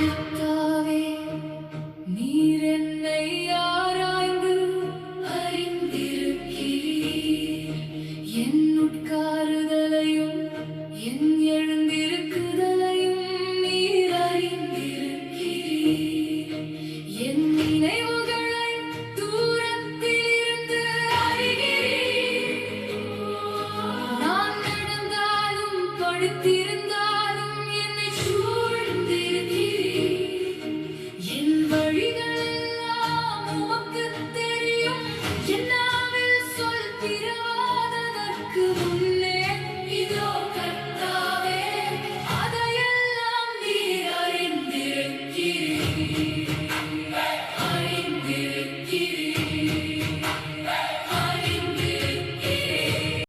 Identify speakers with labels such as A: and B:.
A: கர்த்தாவே, நீர் என்னை ஆராய்ந்து அறிந்திருக்கிறீர். என் உட்காருதலையும் என் எழுந்திருக்குதலையும் நீர் அறிந்திருக்கிறீர். என் நினைவுகளை தூரத்திலிருந்து அறிகிறீர். நான் நடந்தாலும் படுத்தி